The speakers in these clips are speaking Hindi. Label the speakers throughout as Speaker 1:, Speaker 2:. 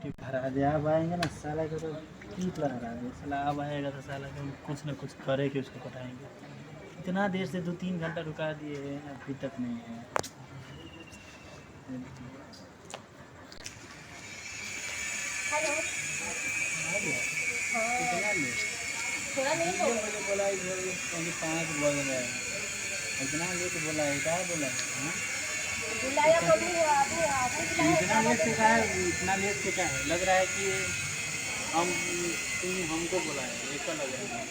Speaker 1: पेटी भरा दे। अब आएंगे ना साला को तो पीट लगा दे साला। अब आएगा तो साला को कुछ ना कुछ करे कि उसको पटाएंगे। इतना देर से 2-3 घंटा रुका दिए हैं, अभी तक नहीं है।
Speaker 2: हेलो।
Speaker 1: कितना लेट?
Speaker 2: थोड़ा लेट हो गया।
Speaker 1: मुझे बोला 5 बज रहा है, इतना लेट बोला है? क्या बोला है?
Speaker 2: बुलाया कभी आपने आपने
Speaker 1: इतना लेट से क्या है? इतना लेट से क्या है? लग रहा है कि हम तुम हमको बोला है, ऐसा लग रहा है।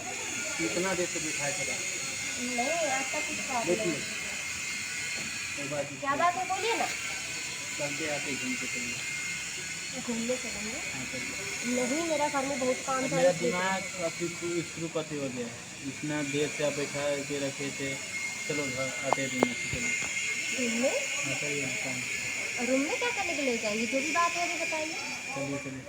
Speaker 1: इतना देर से बिठाए चला
Speaker 2: नहीं ऐसा कुछ बात
Speaker 1: देखिए।
Speaker 2: नहीं।
Speaker 1: एक बात
Speaker 2: क्या बात है बोलिए ना।
Speaker 1: चलते आते घूम के चलिए।
Speaker 2: घूमने चलेंगे?
Speaker 1: हाँ चलिए।
Speaker 2: नहीं मेरा घर में बहुत काम था।
Speaker 1: मेरा दिमाग अभी स्क्रू करते हो गया है, इतना देर से आप बैठा के रखे थे। चलो घर आते दिन में चलिए।
Speaker 2: घूमने
Speaker 1: बताइए काम।
Speaker 2: रूम में क्या करने के लिए जाएंगे? जो भी बात है अभी बताइए।
Speaker 1: चलिए चलिए।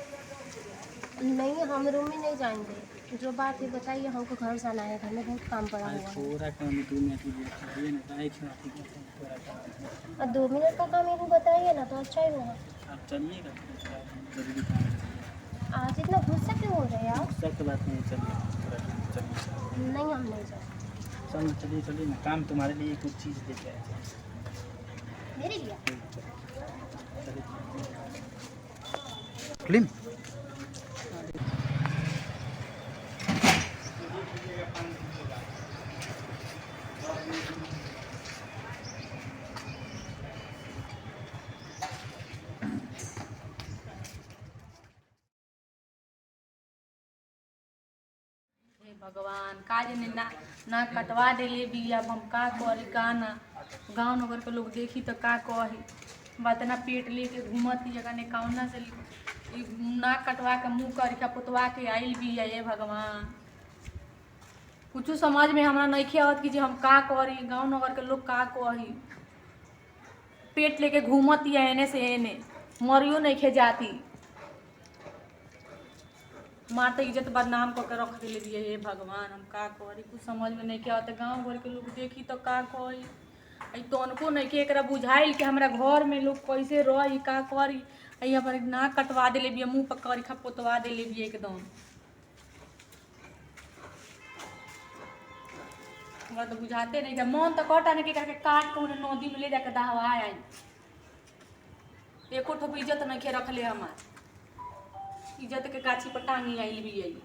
Speaker 2: नहीं हम रूम में नहीं जाएंगे। जो बात है बताइए। हमको घर जाना है, घर में बहुत काम पड़ा हुआ है।
Speaker 1: थोड़ा काम 2 मिनट कीजिए ना, काहे थोड़ा काम।
Speaker 2: और 2 मिनट का काम यही बताइए ना तो अच्छा ही होगा।
Speaker 1: आप चलिएगा, जरूरी काम है।
Speaker 2: आज इतना गुस्सा क्यों हो रहे हैं आप?
Speaker 1: गुस्सा की बात नहीं है, चलिए चलिए।
Speaker 2: नहीं हम नहीं जाएंगे।
Speaker 1: चलिए चलिए ना, काम तुम्हारे लिए कुछ चीज़ लेके आए थे।
Speaker 2: मेरे लिए
Speaker 1: चलिए फिल्म
Speaker 3: हे भगवान का जने ना कटवा देले भी। अब हम का करी गाना गाँव नगर के लोग देखी तो का कही। बतना पेट लेके घूमती जगह ने कौना से ना कटवा के मुँह करके पुतवा के आइल भी है। हे भगवान कुछ समझ में हमरा नहीं आवत कि जे हम का करी। गाँव नगर के लोग का कही। पेट लेके घूमती है एने से एने, मरियो नहीं खे जाती। मार तो इज्जत बदनाम करके रख दिले दिए। हे भगवान हम का करी कुछ समझ में नहीं क्या होता। गाँव घर के लोग देखी तो का कही। तो उनको नहीं कि एक बुझाइल कि हमारा घर में लोग कैसे रही का करी। यहाँ पर ना कटवा दिले बिया, मुँह पर करी खा पोतवा दिले बिया एकदम। हमरा तो बुझाते नहीं। मन तो कहता नहीं कि करके काट के उन्हें नदी में ले जाकर दहवा आई। एको ठो इज्जत नहीं खे रखले हमार। इज्जत के गाछी पर टांगी आइल भी आई।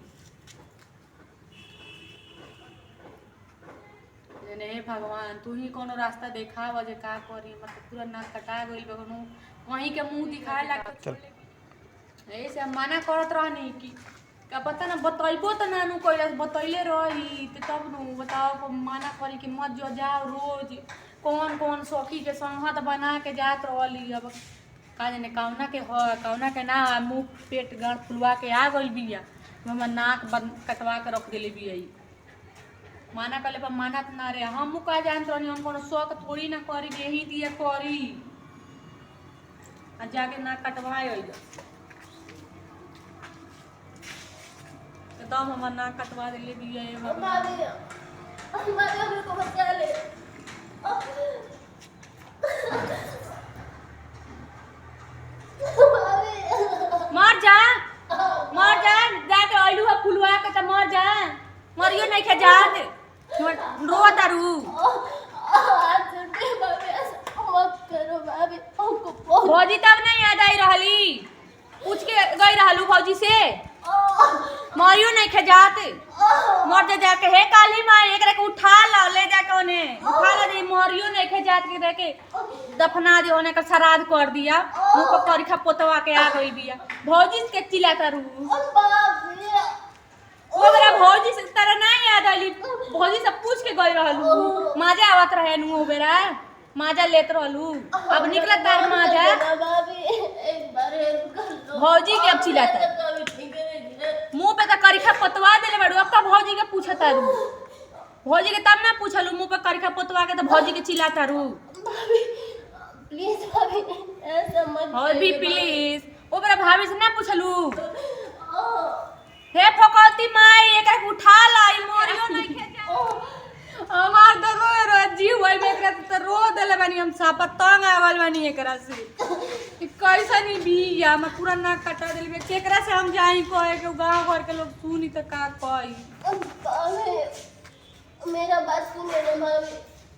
Speaker 3: हे भगवान तू ही कोनो रास्ता देखा जे का करी। मतलब पूरा नाक कटा गइल बगनो वहीं के मुंह दिखाए ला ऐसे हम मना करत रहनी कि का पता ना बतैबो तो नानू कोई बतैले रही तब नु बताओ को मना करी कि मत जो जाओ रोज। कौन कौन सखी के संगत बना के जात रहली। अब का जाने कौना के हो कौना के ना मुँह पेट गाँठ फुलवा के आ गइल बिया। हमर नाक बंद कटवा के रख दिले बिया। माना कले पर माना तो ना रे हम का जानत रहनी। हम कोनो शौक थोड़ी ना करी यही दिए करी आ जाके ना कटवाए अइल एकदम हमर नाक कटवा दिले बिया। मर जा जाके अइलू है फुलवा के तो मर जा। मरियो नहीं खे जात रो दारू भौजी तब नहीं याद आई रहली। पूछ के गई रहलू भौजी से मरियो नहीं खे जात। मर जा जाके हे काली माई एकरा के उठा ला ले जाके ओने उठा ला दे। मरियो नहीं खे जात के देके दफना दे ओने का श्राद्ध कर दिया। मुंह पर करिखा पोतवा के आ गई बिया। भौजी के चिल्ला तारू ओ मेरा भौजी से तरह नहीं याद आली। भौजी से पूछ के गई रहलू माजा आवत रहे नु बेरा माजा लेत रहलू। अब निकलत तार माजा भौजी के अब चिल्लाता मुंह पे तो करिखा पोतवा देले बड़ू। अब का भौजी के पूछत तारू भौजी के तब ना पूछलू मुंह पे करिखा पोतवा के तो भौजी के चिल्ला तारू
Speaker 2: प्लीज भाभी ऐसा मत
Speaker 3: भाभी प्लीज। ओ मेरा भाभी से ना पूछलू हे फकौती माई एकरा उठा लाई मरियो नहीं खे जा। हमार तो रोए रोए जीव होई में एकरा तो रो देले बानी हम सापा तंग आवल बानी एकरा से कि कैसन ही बिया मैं पूरा नाक कटा देली बे केकरा से हम जाई कहे के गांव घर के लोग सुनी त का कही
Speaker 2: मेरा बात सुने रे मामी।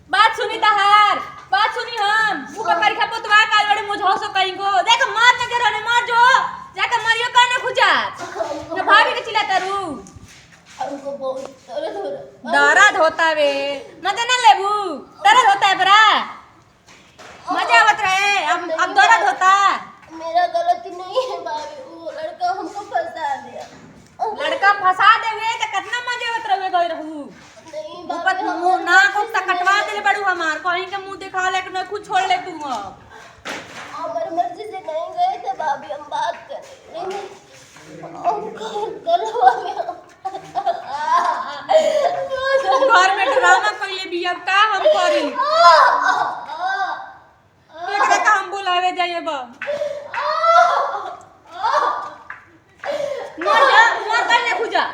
Speaker 3: बात सुनी तहार बात सुनी हम मुका परीक्षा पोतवा काल बड़े मुझो सो कहीं को देख मार न के रहने मार जो जाके मरियो काने खुजात न भाभी के चिल्लाता रू
Speaker 2: हमको बहुत दर्द हो रहा
Speaker 3: दर्द होता वे मजा न लेबू दर्द होता है बरा मजा आवत रहे अब दर्द होता
Speaker 2: मेरा गलती नहीं है भाभी, वो लड़का हमको फंसा दिया।
Speaker 3: लड़का फंसा देवे त कितना मजे आवत रहे गई रहू
Speaker 2: नहीं
Speaker 3: ऊपर
Speaker 2: भाभी,
Speaker 3: मुंह नाक उक तक कटवा देले बड़ू हमार कहीं के मुंह दिखा ले न कुछ छोड़ ले तू अब
Speaker 2: हमारी मर्जी से नहीं गए थे भाभी, हम बात कर रहे
Speaker 3: घर में ड्रामा कइले भी अब का हम करी एकरा का हम बुलावे जाइए बा मर कइले खुजा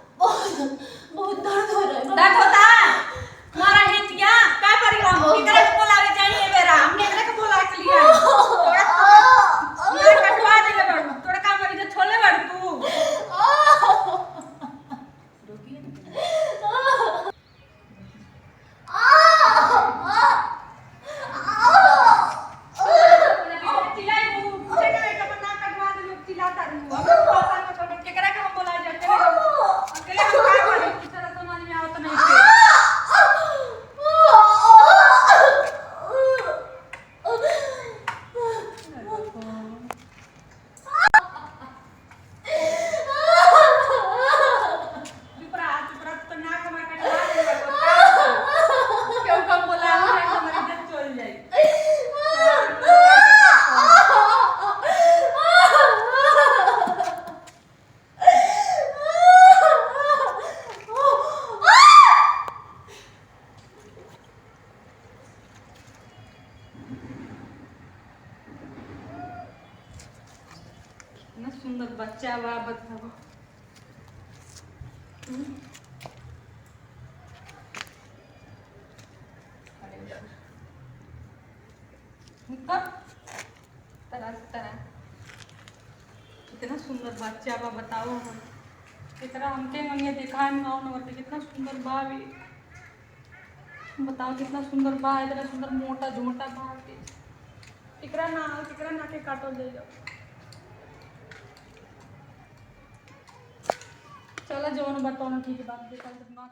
Speaker 2: बहुत दर्द हो रहा है।
Speaker 3: दर्द होता मारा हेतिया का करी हम एकरा के बोलावे जाइए बेरा हमने एकरा के बोला के लिया तोरा कटवा देले बड़ तोरा का मरी जे छोले बड़ तू इतना सुंदर बच्चा बा बताओ कितना सुंदर बच्चा बा बताओ हम कितना हमके मनिया दिखाए में गाँव नगर पे कितना सुंदर बा भी बताओ कितना सुंदर बा इतना सुंदर मोटा झोटा बा एकरा ना के काटल जाइए चला जवन बताओ ना ठीक बात देखा ना